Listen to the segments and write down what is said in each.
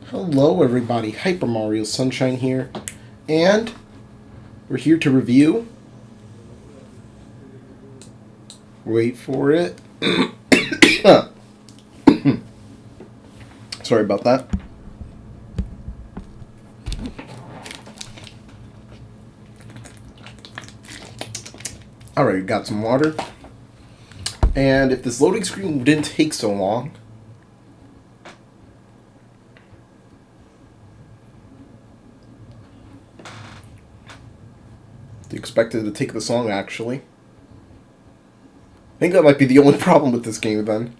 Hello everybody, Hypermariosunshine here, and we're here to review, wait for it, sorry about that. Alright, got some water, and if this loading screen didn't take so long, expected to take this long actually. I think that might be the only problem with this game then.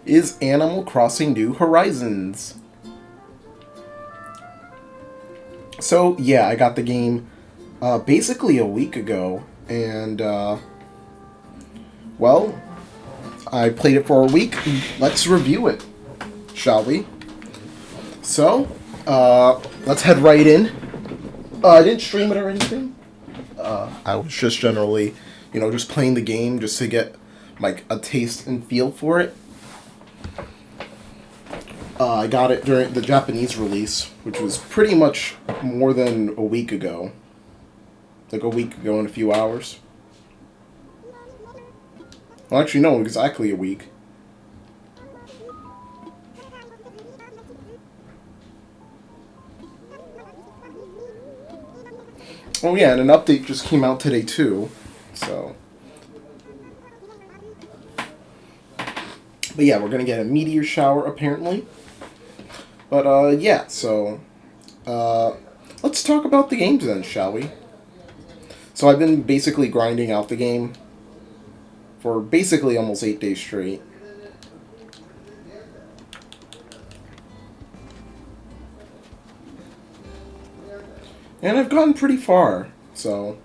Is Animal Crossing New Horizons. So yeah, I got the game basically a week ago, and well, I played it for a week. Let's review it, shall we? So, let's head right in. I didn't stream it or anything. I was just generally, just playing the game just to get like a taste and feel for it. I got it during the Japanese release, which was pretty much more than a week ago. Like a week ago in a few hours. Well, actually, no, exactly a week. Oh yeah, and an update just came out today too, so. But yeah, we're gonna get a meteor shower apparently. But yeah, so let's talk about the games then, shall we? So I've been basically grinding out the game for basically almost 8 days straight. And I've gotten pretty far, so.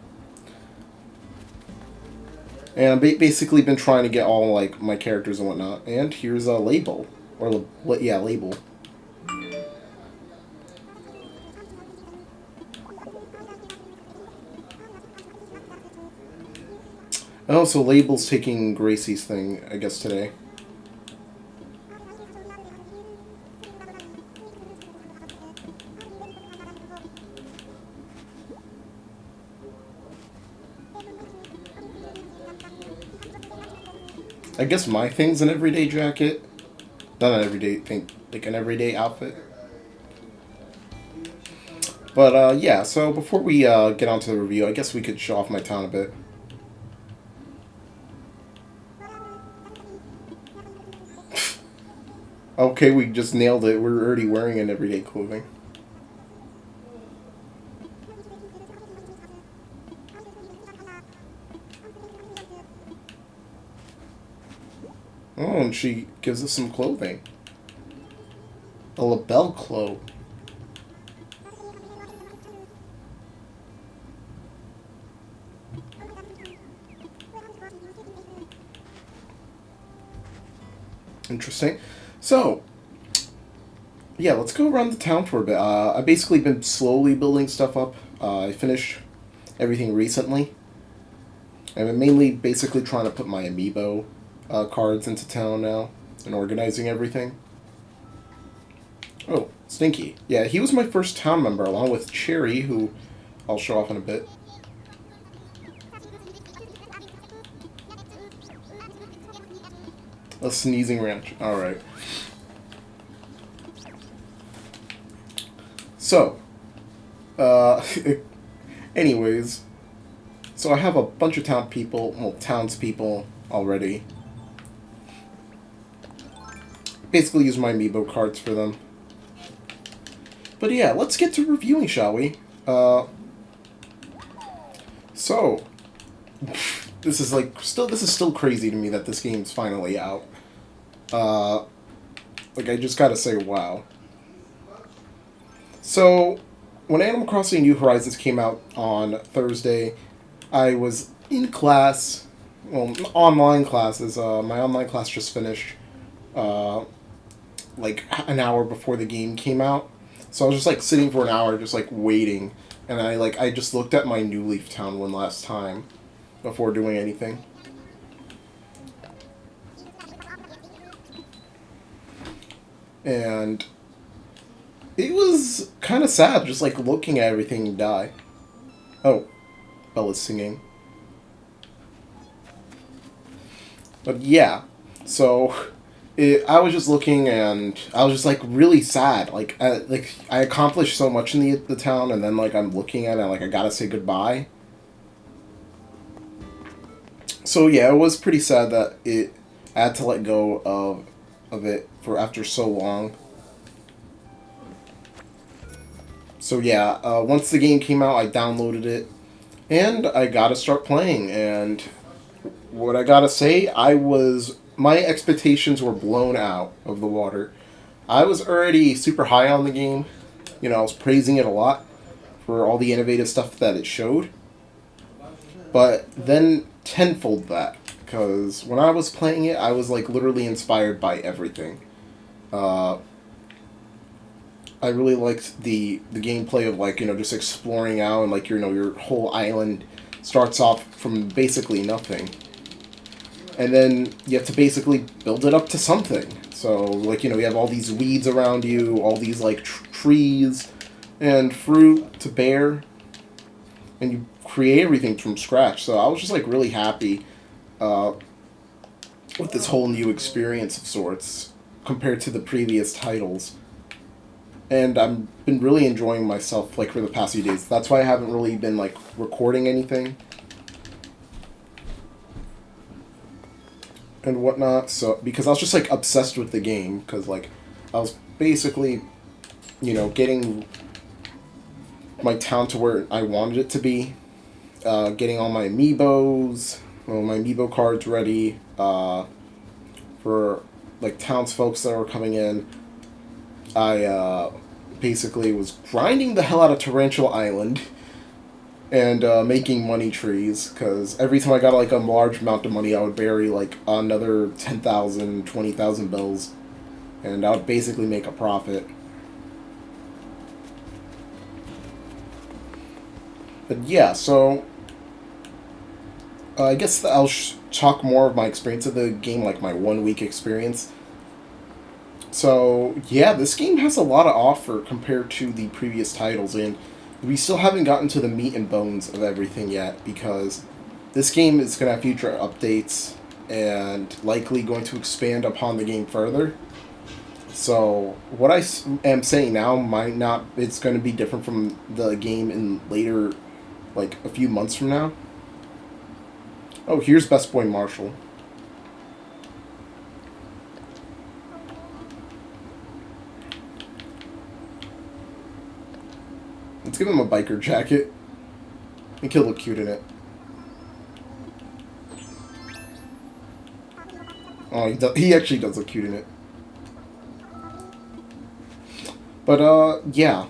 And I've basically been trying to get all, like, my characters and whatnot. And here's a label. Or, yeah, label. Oh, so Label's taking Gracie's thing, I guess, today. I guess my thing's an everyday jacket. Not an everyday thing, like an everyday outfit. But, yeah, so before we get on to the review, I guess we could show off my town a bit. Okay, we just nailed it. We're already wearing an everyday clothing. Oh, and she gives us some clothing. A label cloak. Interesting. So, yeah, let's go around the town for a bit. I've basically been slowly building stuff up. I finished everything recently. I'm mainly basically trying to put my amiibo cards into town now and organizing everything. Oh, Stinky. Yeah, he was my first town member along with Cherry, who I'll show off in a bit. A sneezing ranch. Alright. So, anyways, so I have a bunch of townspeople already. Basically use my amiibo cards for them. But yeah, let's get to reviewing, shall we? So, this is still crazy to me that this game's finally out. Like, I just gotta say, wow. So, when Animal Crossing New Horizons came out on Thursday, I was in class, well, online classes. My online class just finished, like, an hour before the game came out. So I was just, like, sitting for an hour, just, like, waiting. And I just looked at my New Leaf Town one last time before doing anything. And it was kind of sad just like looking at everything die. Oh, Bella's singing. But yeah, so I was just looking and I was just like really sad. Like I accomplished so much in the town, and then like I'm looking at it, like I gotta say goodbye. So yeah, it was pretty sad that I had to let go of it for after so long. So yeah, once the game came out, I downloaded it and I gotta start playing. And what I gotta say, my expectations were blown out of the water. I was already super high on the game. You know, I was praising it a lot for all the innovative stuff that it showed. But then tenfold that, because when I was playing it, I was like literally inspired by everything. Uh, I really liked the gameplay of like just exploring out, and like your whole island starts off from basically nothing, and then you have to basically build it up to something. So like you have all these weeds around you, all these like trees and fruit to bear, and you create everything from scratch. So I was just like really happy uh, with this whole new experience of sorts compared to the previous titles. And I've been really enjoying myself like for the past few days. That's why I haven't really been like recording anything and whatnot. So because I was just like obsessed with the game, because like I was basically getting my town to where I wanted it to be, getting all my amiibos, all my amiibo cards ready for like townsfolk that were coming in. I basically was grinding the hell out of Tarantula Island and making money trees, because every time I got like a large amount of money, I would bury like another 10,000, 20,000 bills, and I would basically make a profit. But yeah, so I guess I'll talk more of my experience of the game, like my 1 week experience. So yeah, this game has a lot to offer compared to the previous titles, and we still haven't gotten to the meat and bones of everything yet, because this game is going to have future updates and likely going to expand upon the game further. So what am saying now might not. It's going to be different from the game in later, like a few months from now. Oh, here's Best Boy Marshall. Let's give him a biker jacket. I think he'll look cute in it. Oh, he actually does look cute in it. But, yeah.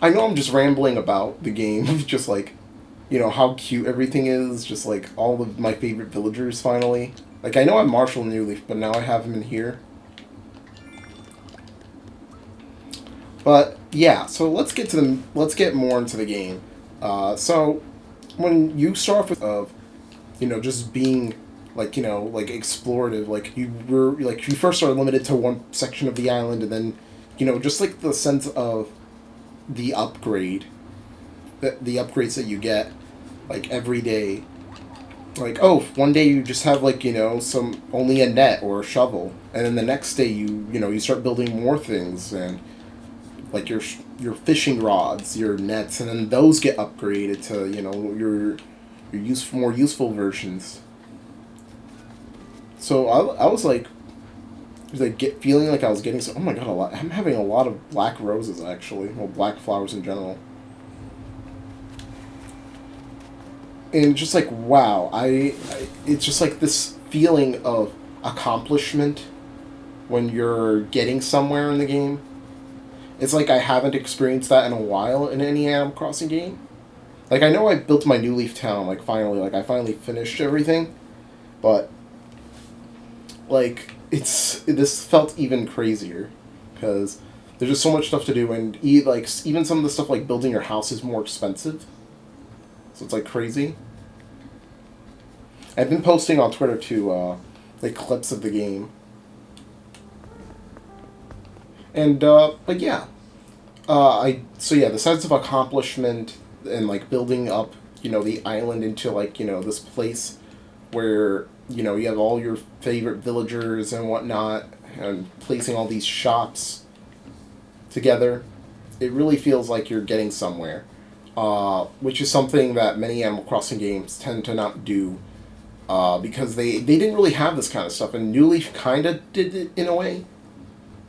I know I'm just rambling about the game, just like, how cute everything is, just like all of my favorite villagers finally. Like, I know I'm Marshall Newleaf, but now I have him in here. But yeah, so let's get more into the game. So when you start off with just being like like explorative, like you first are limited to one section of the island, and then just like the sense of the the upgrades that you get like every day. Like, oh, one day you just have like some only a net or a shovel, and then the next day you start building more things, and like your fishing rods, your nets, and then those get upgraded to more useful versions. So I was like feeling like I was getting oh my god, I'm having a lot of black roses actually, well, black flowers in general, and just like wow, it's just like this feeling of accomplishment when you're getting somewhere in the game. It's like I haven't experienced that in a while in any Animal Crossing game. Like, I know I built my New Leaf town, like, finally. Like, I finally finished everything. But, like, this felt even crazier. Because there's just so much stuff to do, and, like, even some of the stuff, like, building your house is more expensive. So it's, like, crazy. I've been posting on Twitter, too, like, clips of the game. And but yeah, I so yeah, the sense of accomplishment and like building up, the island into like this place where you have all your favorite villagers and whatnot, and placing all these shops together. It really feels like you're getting somewhere, which is something that many Animal Crossing games tend to not do, because they didn't really have this kind of stuff, and New Leaf kind of did it in a way.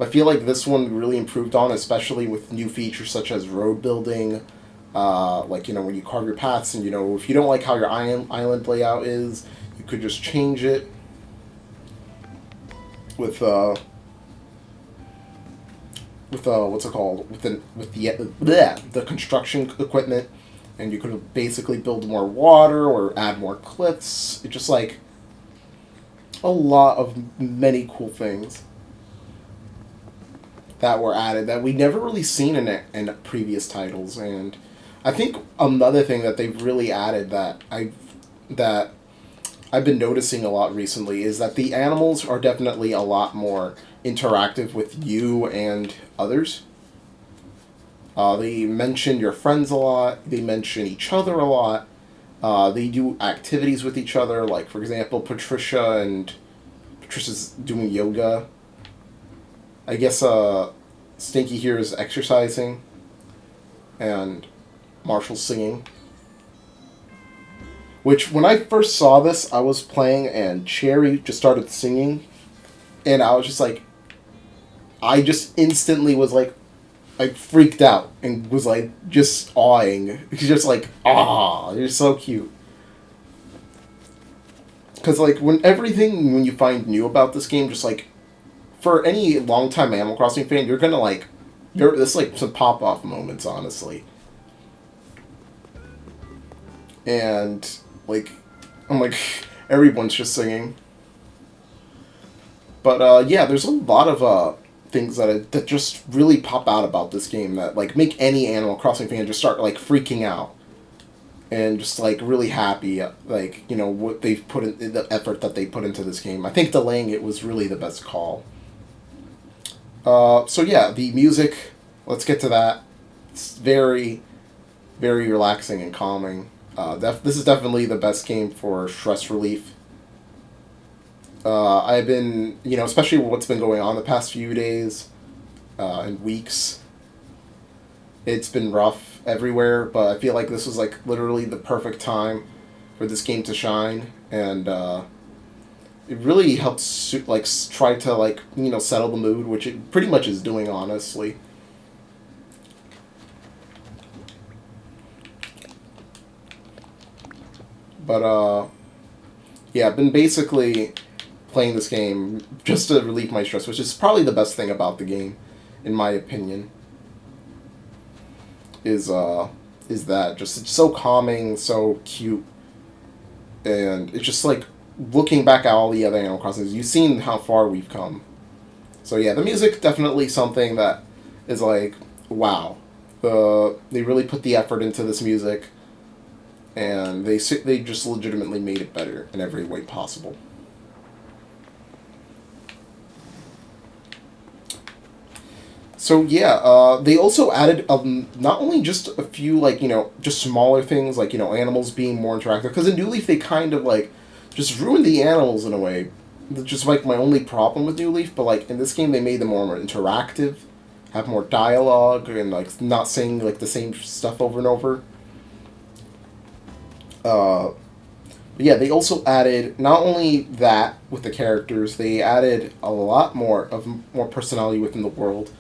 I feel like this one really improved on, especially with new features such as road building, like when you carve your paths, and if you don't like how your island layout is, you could just change it with what's it called, with the construction equipment, and you could basically build more water or add more cliffs. It's just like a lot of many cool things that were added that we never really seen in previous titles. And I think another thing that they've really added that I've been noticing a lot recently is that the animals are definitely a lot more interactive with you and others. They mention your friends a lot. They mention each other a lot. They do activities with each other. Like, for example, Patricia's doing yoga. I guess Stinky here is exercising. And Marshall's singing. Which, when I first saw this, I was playing and Cherry just started singing. And I was just like, I just instantly was like freaked out and was like just awing. He's just like, you're so cute. Because like when you find new about this game, just like for any longtime Animal Crossing fan, you're gonna like, this like some pop off moments, honestly. And like, I'm like, everyone's just singing. But yeah, there's a lot of things that just really pop out about this game that like make any Animal Crossing fan just start like freaking out, and just like really happy, like what they've put in, the effort that they put into this game. I think delaying it was really the best call. So yeah, the music. Let's get to that. It's very, very relaxing and calming. This is definitely the best game for stress relief. I've been, especially what's been going on the past few days and weeks. It's been rough everywhere, but I feel like this was like literally the perfect time for this game to shine, and it really helps try to settle the mood, which it pretty much is doing, honestly. But yeah, I've been basically playing this game just to relieve my stress, which is probably the best thing about the game, in my opinion. Is that just it's so calming, so cute, and it's just like looking back at all the other Animal Crossings, you've seen how far we've come. So yeah, the music definitely something that is like, wow, they really put the effort into this music, and they just legitimately made it better in every way possible. So yeah, they also added not only just a few just smaller things like animals being more interactive, because in New Leaf they kind of like just ruined the animals in a way. That's just like my only problem with New Leaf, but like in this game they made them more interactive, have more dialogue, and like not saying like the same stuff over and over. But yeah, they also added not only that with the characters, they added a lot more personality within the world.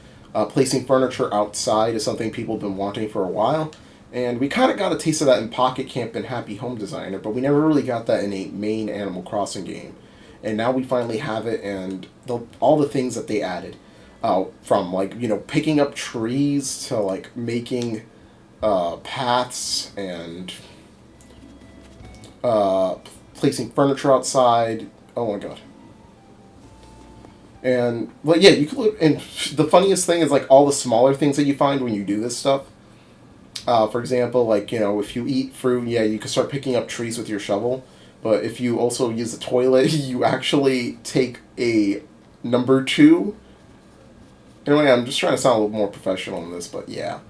Placing furniture outside is something people have been wanting for a while, and we kind of got a taste of that in Pocket Camp and Happy Home Designer, but we never really got that in a main Animal Crossing game. And now we finally have it, and all the things that they added, from picking up trees to like making paths and placing furniture outside. Oh my god. And well, yeah, you could look, and the funniest thing is like all the smaller things that you find when you do this stuff. For example, if you eat fruit, yeah, you can start picking up trees with your shovel. But if you also use the toilet, you actually take a number 2 Anyway, I'm just trying to sound a little more professional in this, but yeah.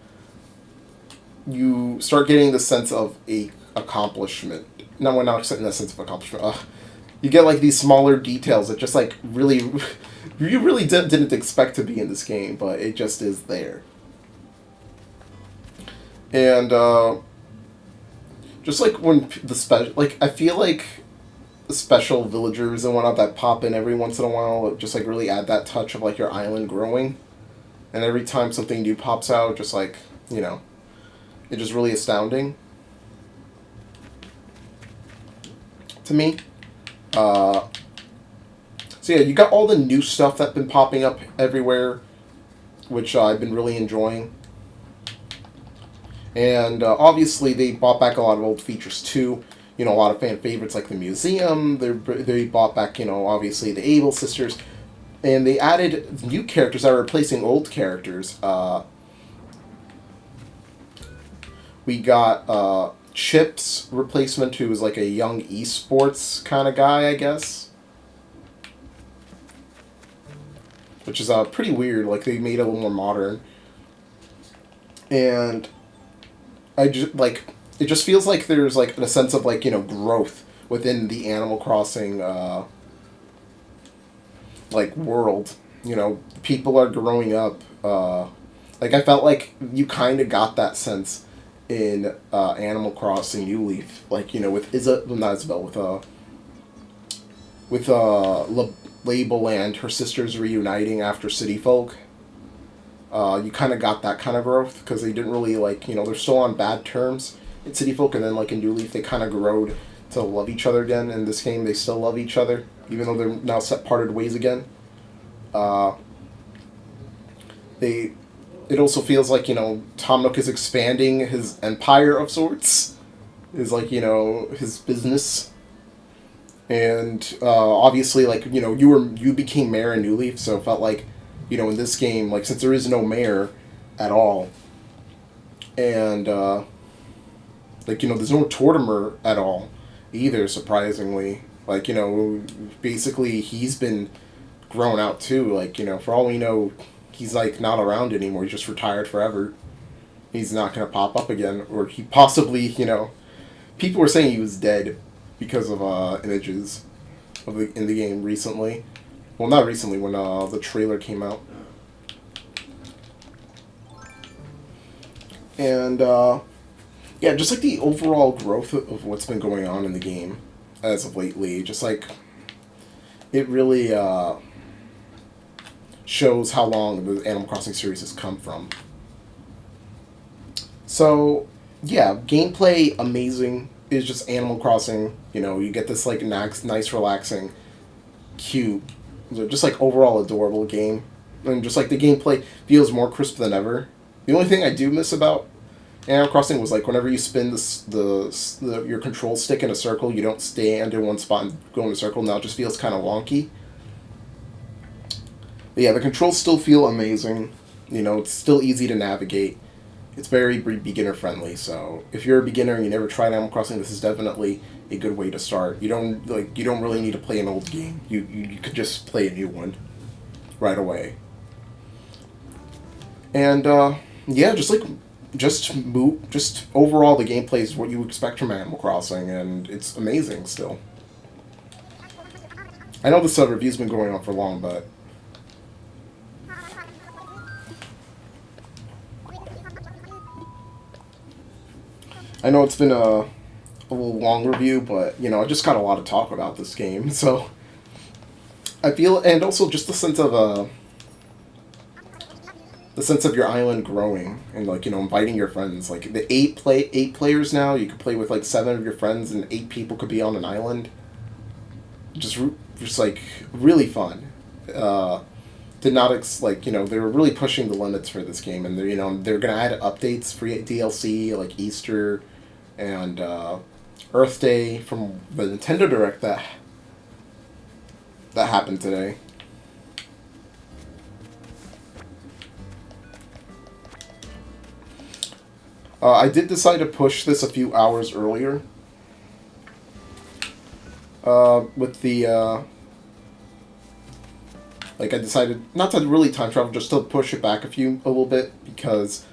You start getting the sense of a accomplishment. No, we're not in the sense of accomplishment. You get like these smaller details that just like really, you really didn't expect to be in this game, but it just is there. And just like when the special, like I feel like the special villagers and whatnot that pop in every once in a while, just like really add that touch of like your island growing. And every time something new pops out, just like, you know, it's just really astounding to me. So yeah, you got all the new stuff that's been popping up everywhere, which I've been really enjoying. And obviously they brought back a lot of old features too. You know, a lot of fan favorites like the museum. They brought back, you know, obviously the Able sisters. And they added new characters that are replacing old characters. We got Chip's replacement, who was like a young esports kind of guy, I guess. Which is pretty weird. Like, they made it a little more modern. And I just, like, it just feels like there's, like, a sense of, like, you know, growth within the Animal Crossing, like, world. You know, people are growing up. Like, I felt like you kind of got that sense in Animal Crossing New Leaf. Like, you know, with Label and her sisters reuniting after City Folk. You kind of got that kind of growth, because they didn't really, like, you know, they're still on bad terms in City Folk, and then, like, in New Leaf, they kind of growed to love each other again. In this game, they still love each other, even though they're now parted ways again. It also feels like, you know, Tom Nook is expanding his empire of sorts. Is, like, you know, his business. And obviously, like, you know, you became mayor in New Leaf, so it felt like, you know, in this game, like, since there is no mayor at all, and like, you know, there's no Tortimer at all either, surprisingly. Like, you know, basically he's been grown out too. Like, you know, for all we know, he's, like, not around anymore. He's just retired forever. He's not going to pop up again. Or he possibly, you know, people were saying he was dead because of images in the game recently. Well, not recently, when the trailer came out. And yeah, just like the overall growth of what's been going on in the game as of lately, just like it really shows how long the Animal Crossing series has come from. So yeah, gameplay amazing. It's just Animal Crossing. You know, you get this like nice, relaxing, cute, just like overall adorable game, and just like the gameplay feels more crisp than ever. The only thing I do miss about Animal Crossing was like whenever you spin your control stick in a circle, you don't stand in one spot and go in a circle. Now it just feels kind of wonky. But yeah, the controls still feel amazing. You know, it's still easy to navigate. It's very beginner friendly. So if you're a beginner and you never tried Animal Crossing, this is definitely a good way to start. You don't really need to play an old game. You could just play a new one right away. And yeah, just overall the gameplay is what you expect from Animal Crossing, and it's amazing still. I know this review's been going on for long, but I know it's been a little long review, but, you know, I just got a lot to talk about this game, so I feel, and also just the sense of your island growing, and, like, you know, inviting your friends. Like, the eight players now, you could play with, like, 7 of your friends, and 8 people could be on an island. Just like, really fun. Did not, like, you know, they were really pushing the limits for this game, and they're, you know, they're gonna add updates, free DLC, like Easter and Earth Day from the Nintendo Direct that happened today. I did decide to push this a few hours earlier with the Like I decided not to really time travel, just to push it back a little bit because,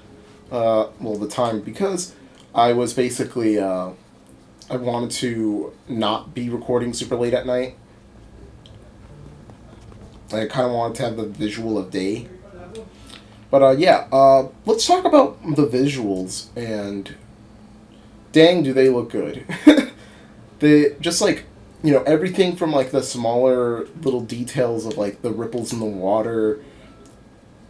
the time because I was basically I wanted to not be recording super late at night. I kind of wanted to have the visual of day. But yeah, let's talk about the visuals, and dang, do they look good. They just like, everything from like the smaller little details of like the ripples in the water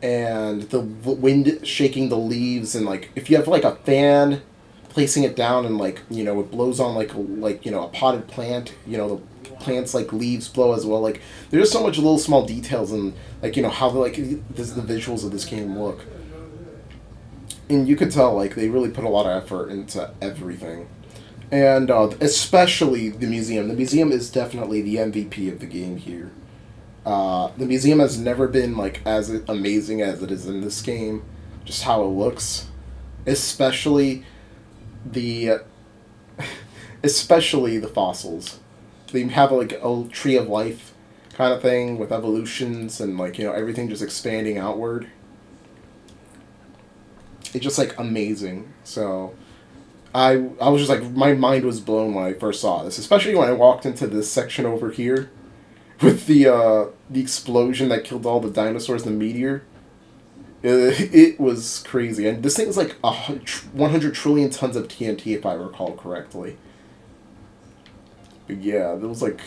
and the wind shaking the leaves, and like if you have like a fan placing it down and like it blows on like a potted plant, the plants like leaves blow as well. Like there's so much little small details, and like how the visuals of this game look, and you could tell like they really put a lot of effort into everything. And especially the museum. The museum is definitely the MVP of the game here. The museum has never been like as amazing as it is in this game. Just how it looks, especially the especially the fossils. They have like a tree of life kind of thing with evolutions and like everything just expanding outward. It's just like amazing. So I was just like my mind was blown when I first saw this, especially when I walked into this section over here with the explosion that killed all the dinosaurs, the meteor. It was crazy, and this thing is like 100 trillion tons of TNT, if I recall correctly. But yeah, there was like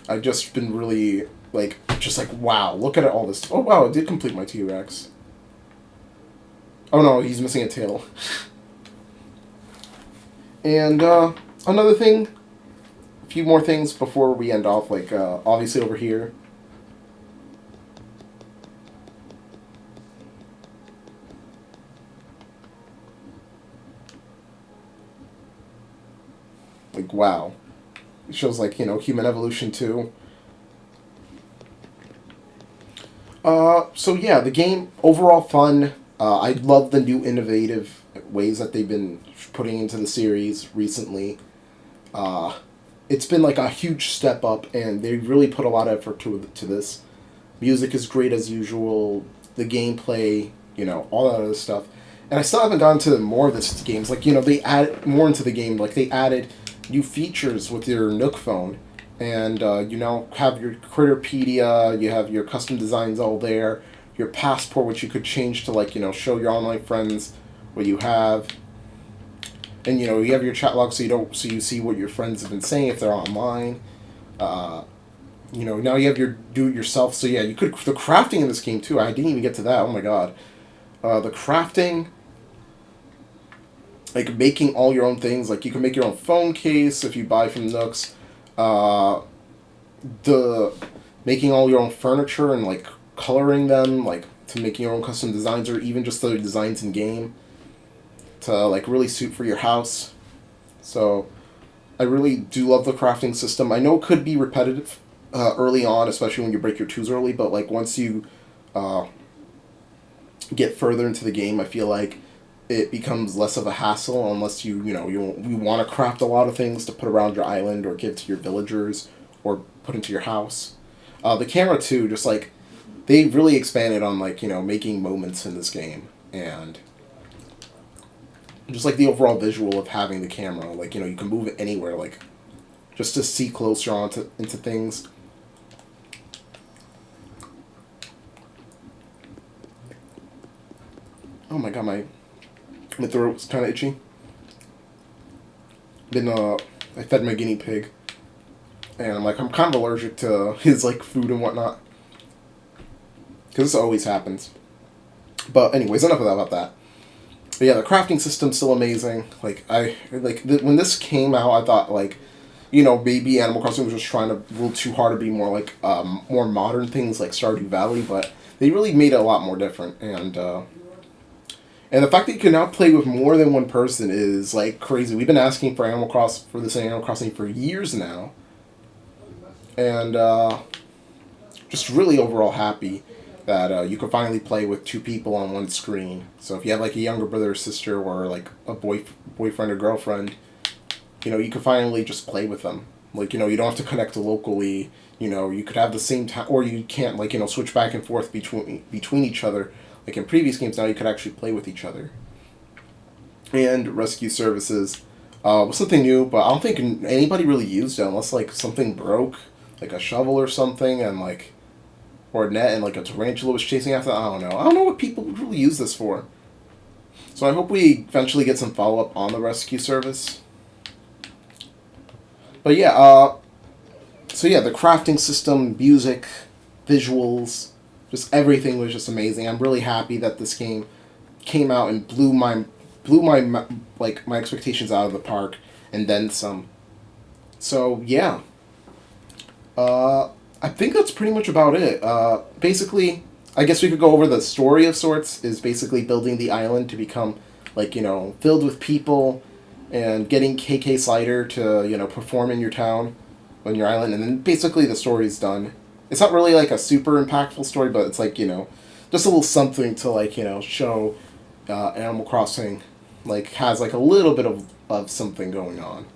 I've just been really like just like wow, look at all this. Oh wow, I did complete my T-Rex. Oh no, he's missing a tail. And another thing, a few more things before we end off. Like obviously over here. Like wow, it shows like human evolution too. So yeah, the game overall fun. I love the new innovative ways that they've been putting into the series recently. It's been like a huge step up, and they really put a lot of effort to this. Music is great as usual. The gameplay, all that other stuff. And I still haven't gotten to more of this games. Like they add more into the game. Like they added new features with your Nook phone, and you now have your Critterpedia. You have your custom designs all there. Your passport, which you could change to like show your online friends what you have, and you have your chat log so you see what your friends have been saying if they're online. Now you have your do it yourself. So yeah, you could the crafting in this game too. I didn't even get to that. Oh my god, the crafting, like making all your own things. Like you can make your own phone case if you buy from Nooks. The making all your own furniture and like coloring them, like to making your own custom designs, or even just the designs in game to like really suit for your house. So I really do love the crafting system. I know it could be repetitive early on, especially when you break your tools early, but like once you get further into the game, I feel like it becomes less of a hassle unless you want to craft a lot of things to put around your island or give to your villagers or put into your house. The camera too, just like they really expanded on like making moments in this game, and just like the overall visual of having the camera, like you can move it anywhere, like just to see closer into things. Oh my god, my throat's kind of itchy. I fed my guinea pig, and I'm kind of allergic to his like food and whatnot. Because this always happens. But anyways, enough about that. But yeah, the crafting system's still amazing. Like when this came out, I thought like, maybe Animal Crossing was just trying to a little too hard to be more like more modern things like Stardew Valley, but they really made it a lot more different. And the fact that you can now play with more than one person is like crazy. We've been asking for this Animal Crossing for years now, and just really overall happy that you can finally play with two people on one screen. So if you have like a younger brother or sister or like a boyfriend or girlfriend, you can finally just play with them. Like, you don't have to connect locally. You could have the same time, or you can't, like, switch back and forth between each other. Like in previous games, now you could actually play with each other. And rescue services was something new, but I don't think anybody really used it unless, like, something broke, like a shovel or something, and, like, or a net, and, like, a tarantula was chasing after. I don't know. I don't know what people would really use this for. So I hope we eventually get some follow-up on the rescue service. But yeah, so yeah, the crafting system, music, visuals, just everything was just amazing. I'm really happy that this game came out and blew my like my expectations out of the park and then some. So yeah, I think that's pretty much about it. Basically, I guess we could go over the story of sorts. Is basically building the island to become, like, filled with people, and getting KK Slider to perform in your town, on your island, and then basically the story's done. It's not really like a super impactful story, but it's like just a little something to, like, show Animal Crossing, like, has like a little bit of something going on.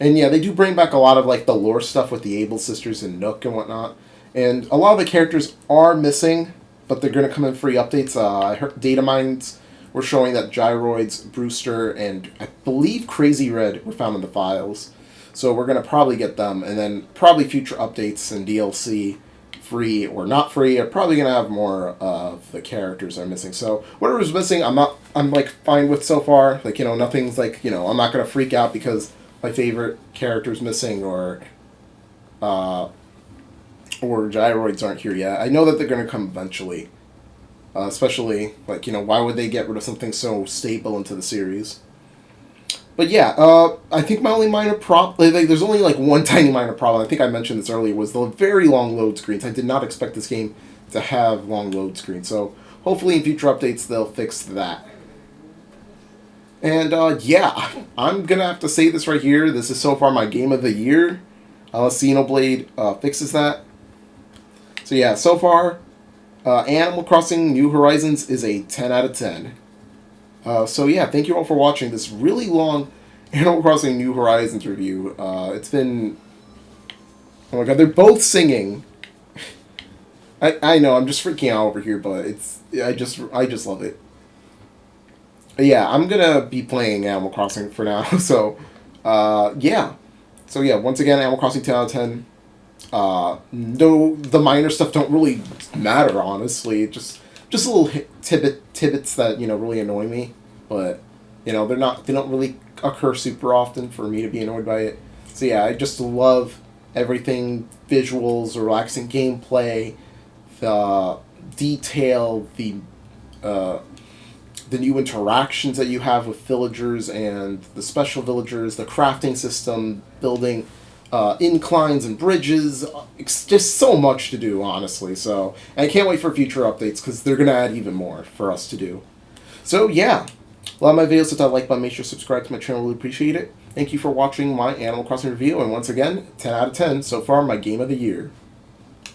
And yeah, they do bring back a lot of, like, the lore stuff with the Able sisters and Nook and whatnot. And a lot of the characters are missing, but they're going to come in free updates. I heard data mines were showing that Gyroids, Brewster, and I believe Crazy Red were found in the files. So we're going to probably get them, and then probably future updates and DLC, free or not free, are probably going to have more of the characters that are missing. So whatever's missing, I'm like fine with so far. Like, nothing's like, I'm not going to freak out because my favorite character's missing, or Gyroids aren't here yet. I know that they're going to come eventually. Especially, like, why would they get rid of something so stable into the series? But yeah, I think my only minor problem, like, there's only, like, one tiny minor problem, I think I mentioned this earlier, was the very long load screens. I did not expect this game to have long load screens, so hopefully in future updates they'll fix that. And, yeah, I'm gonna have to say this right here. This is so far my game of the year, unless Xenoblade fixes that. So yeah, so far, Animal Crossing New Horizons is a 10 out of 10. So yeah, thank you all for watching this really long Animal Crossing New Horizons review. It's been... Oh my god, they're both singing. I know, I'm just freaking out over here, but I just love it. But yeah, I'm gonna be playing Animal Crossing for now, so, yeah. So yeah, once again, Animal Crossing 10 out of 10. No, the minor stuff don't really matter, honestly. Just little tidbits that really annoy me, but they don't really occur super often for me to be annoyed by it. So yeah, I just love everything: visuals, relaxing gameplay, the detail, the new interactions that you have with villagers and the special villagers, the crafting system, building inclines and bridges. It's just so much to do, honestly. So, and I can't wait for future updates because they're going to add even more for us to do. So yeah, a lot of my videos, hit that like button, make sure to subscribe to my channel, really appreciate it. Thank you for watching my Animal Crossing review, and once again, 10 out of 10 so far, my game of the year.